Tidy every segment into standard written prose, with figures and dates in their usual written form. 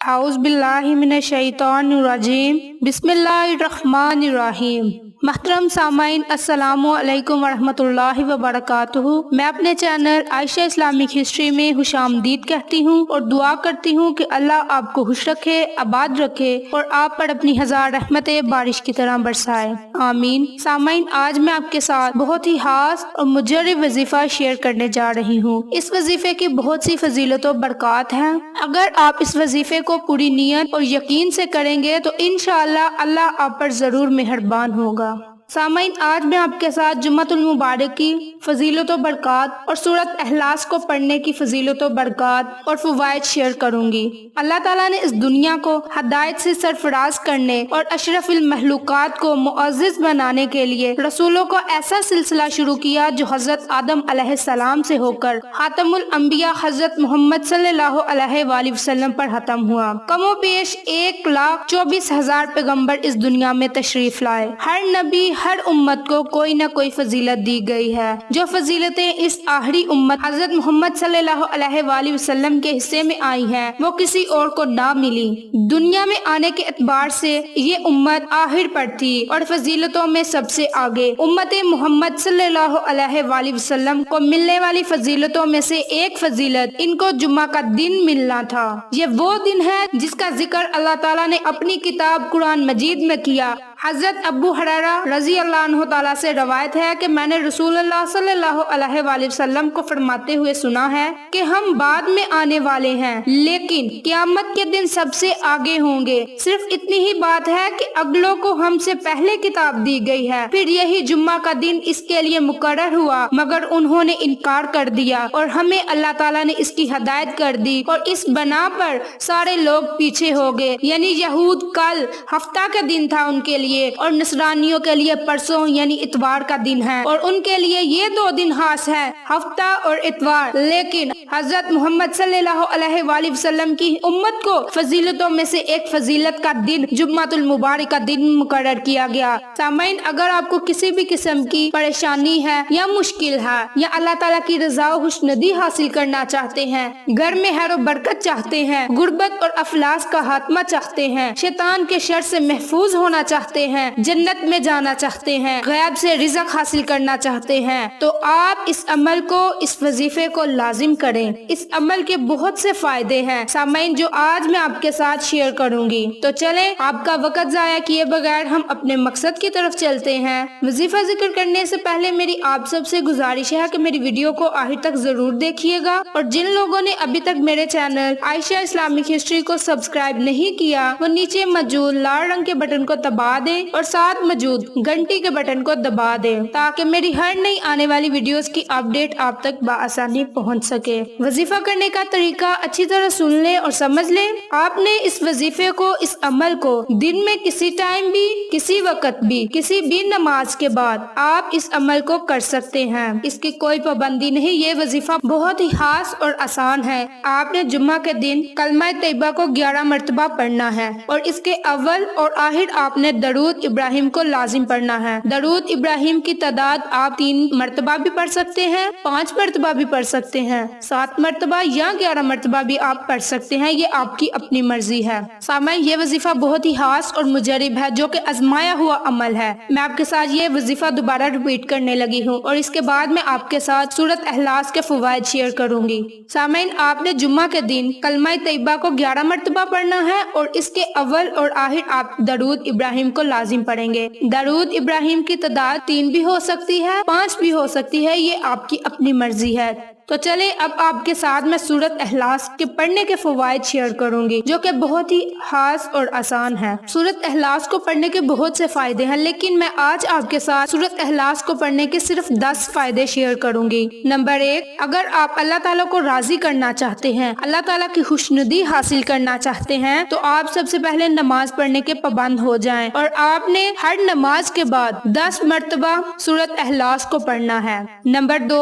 اعوذ باللہ من الشیطان الرجیم بسم اللہ الرحمن الرحیم۔ محترم سامعین، السلام علیکم ورحمۃ اللہ وبرکاتہ۔ میں اپنے چینل عائشہ اسلامک ہسٹری میں خوش آمدید کہتی ہوں اور دعا کرتی ہوں کہ اللہ آپ کو خوش رکھے، آباد رکھے اور آپ پر اپنی ہزار رحمتیں بارش کی طرح برسائے، آمین۔ سامعین، آج میں آپ کے ساتھ بہت ہی خاص اور مجرب وظیفہ شیئر کرنے جا رہی ہوں۔ اس وظیفے کی بہت سی فضیلت و برکات ہیں۔ اگر آپ اس وظیفے کو پوری نیت اور یقین سے کریں گے تو انشاءاللہ اللہ آپ پر ضرور مہربان ہوگا۔ سامعین، آج میں آپ کے ساتھ جمعۃ المبارک کی فضیلت و برکات اور سورۃ اخلاص کو پڑھنے کی فضیلت و برکات اور فوائد شیئر کروں گی۔ اللہ تعالیٰ نے اس دنیا کو ہدایت سے سرفراز کرنے اور اشرف المخلوقات کو معزز بنانے کے لیے رسولوں کو ایسا سلسلہ شروع کیا جو حضرت آدم علیہ السلام سے ہو کر خاتم الانبیاء حضرت محمد صلی اللہ علیہ وآلہ وسلم پر ختم ہوا۔ کم و بیش 1,24,000 پیغمبر اس دنیا میں تشریف لائے۔ ہر نبی، ہر امت کو کوئی نہ کوئی فضیلت دی گئی ہے۔ جو فضیلتیں اس آخری امت حضرت محمد صلی اللہ علیہ وآلہ وسلم کے حصے میں آئی ہیں وہ کسی اور کو نہ ملی۔ دنیا میں آنے کے اعتبار سے یہ امت آخر پر تھی اور فضیلتوں میں سب سے آگے۔ امت محمد صلی اللہ علیہ وآلہ وسلم کو ملنے والی فضیلتوں میں سے ایک فضیلت ان کو جمعہ کا دن ملنا تھا۔ یہ وہ دن ہے جس کا ذکر اللہ تعالیٰ نے اپنی کتاب قرآن مجید میں کیا۔ حضرت ابو ہریرہ رضی اللہ عنہ تعالیٰ سے روایت ہے کہ میں نے رسول اللہ صلی اللہ علیہ وآلہ وسلم کو فرماتے ہوئے سنا ہے کہ ہم بعد میں آنے والے ہیں لیکن قیامت کے دن سب سے آگے ہوں گے۔ صرف اتنی ہی بات ہے کہ اگلوں کو ہم سے پہلے کتاب دی گئی ہے، پھر یہی جمعہ کا دن اس کے لیے مقرر ہوا مگر انہوں نے انکار کر دیا اور ہمیں اللہ تعالیٰ نے اس کی ہدایت کر دی اور اس بنا پر سارے لوگ پیچھے ہو گئے۔ یعنی یہود کل ہفتہ کا دن تھا ان کے لیے اور نصرانیوں کے لیے پرسوں یعنی اتوار کا دن ہے اور ان کے لیے یہ دو دن خاص ہے، ہفتہ اور اتوار۔ لیکن حضرت محمد صلی اللہ علیہ وآلہ وسلم کی امت کو فضیلتوں میں سے ایک فضیلت کا دن جمعۃ المبارک کا دن مقرر کیا گیا۔ سامعین، اگر آپ کو کسی بھی قسم کی پریشانی ہے یا مشکل ہے یا اللہ تعالیٰ کی رضا و خوشنودی حاصل کرنا چاہتے ہیں، گھر میں خیر و برکت چاہتے ہیں، غربت اور افلاس کا خاتمہ چاہتے ہیں، شیطان کے شر سے محفوظ ہونا چاہتے ہیں، جنت میں جانا چاہتے ہیں، غیب سے رزق حاصل کرنا چاہتے ہیں تو آپ اس عمل کو، اس وظیفے کو لازم کریں۔ اس عمل کے بہت سے فائدے ہیں سامعین جو آج میں آپ کے ساتھ شیئر کروں گی۔ تو چلیں آپ کا وقت ضائع کیے بغیر ہم اپنے مقصد کی طرف چلتے ہیں۔ وظیفہ ذکر کرنے سے پہلے میری آپ سب سے گزارش ہے کہ میری ویڈیو کو آخر تک ضرور دیکھیے گا اور جن لوگوں نے ابھی تک میرے چینل عائشہ اسلامک ہسٹری کو سبسکرائب نہیں کیا وہ نیچے موجود لال رنگ کے بٹن کو دبا دیں اور ساتھ موجود گھنٹی کے بٹن کو دبا دیں تاکہ میری ہر نئی آنے والی ویڈیوز کی اپڈیٹ آپ تک بآسانی پہنچ سکے۔ وظیفہ کرنے کا طریقہ اچھی طرح سن لیں اور سمجھ لیں۔ آپ نے اس وظیفے کو، اس عمل کو دن میں کسی ٹائم بھی، کسی وقت بھی، کسی بھی نماز کے بعد آپ اس عمل کو کر سکتے ہیں۔ اس کی کوئی پابندی نہیں۔ یہ وظیفہ بہت ہی خاص اور آسان ہے۔ آپ نے جمعہ کے دن کلمہ طیبہ کو 11 مرتبہ پڑھنا ہے اور اس کے اول اور آخر آپ نے درود ابراہیم کو لازم پڑھنا ہے۔ درود ابراہیم کی تعداد آپ 3 مرتبہ بھی پڑھ سکتے ہیں، 5 مرتبہ بھی پڑھ سکتے ہیں، 7 مرتبہ یا 11 مرتبہ بھی آپ پڑھ سکتے ہیں، یہ آپ کی اپنی مرضی ہے۔ سامعین، یہ وظیفہ بہت ہی خاص اور مجرب ہے جو کہ آزمایا ہوا عمل ہے۔ میں آپ کے ساتھ یہ وظیفہ دوبارہ ریپیٹ کرنے لگی ہوں اور اس کے بعد میں آپ کے ساتھ سورۃ اخلاص کے فوائد شیئر کروں گی۔ سامعین، آپ نے جمعہ کے دن کلمہ طیبہ کو 11 مرتبہ پڑھنا ہے اور اس کے اول اور آخر آپ درود ابراہیم کو لازم پڑھیں گے۔ درود ابراہیم کی تعداد 3 بھی ہو سکتی ہے، 5 بھی ہو سکتی ہے، یہ آپ کی اپنی مرضی ہے۔ تو چلیں اب آپ کے ساتھ میں سورۃ اخلاص کے پڑھنے کے فوائد شیئر کروں گی جو کہ بہت ہی خاص اور آسان ہے۔ سورۃ اخلاص کو پڑھنے کے بہت سے فائدے ہیں لیکن میں آج آپ کے ساتھ سورۃ اخلاص کو پڑھنے کے صرف 10 فائدے شیئر کروں گی۔ نمبر 1، اگر آپ اللہ تعالیٰ کو راضی کرنا چاہتے ہیں، اللہ تعالیٰ کی خوشنودی حاصل کرنا چاہتے ہیں تو آپ سب سے پہلے نماز پڑھنے کے پابند ہو جائیں اور آپ نے ہر نماز کے بعد 10 مرتبہ سورۃ اخلاص کو پڑھنا ہے۔ نمبر 2،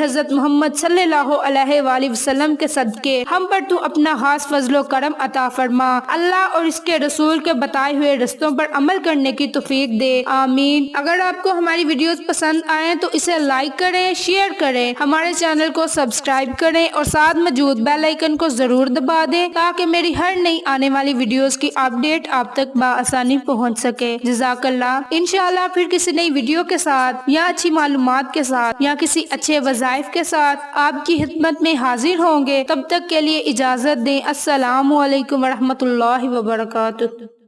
حضرت محمد صلی اللہ علیہ وآلہ وسلم کے صدقے ہم پر تو اپنا خاص فضل و کرم عطا فرما، اللہ اور اس کے رسول کے بتائے ہوئے رستوں پر عمل کرنے کی توفیق دے، آمین۔ اگر آپ کو ہماری ویڈیوز پسند آئیں تو اسے لائک کریں، شیئر کریں، ہمارے چینل کو سبسکرائب کریں اور ساتھ موجود بیل آئیکن کو ضرور دبا دیں تاکہ میری ہر نئی آنے والی ویڈیوز کی اپڈیٹ آپ تک بآسانی پہنچ سکے۔ جزاک اللہ۔ انشاءاللہ پھر کسی نئی ویڈیو کے ساتھ یا اچھی معلومات کے ساتھ یا کسی اچھے وظائف کے ساتھ آپ کی خدمت میں حاضر ہوں گے، تب تک کے لیے اجازت دیں۔ السلام علیکم ورحمۃ اللہ وبرکاتہ۔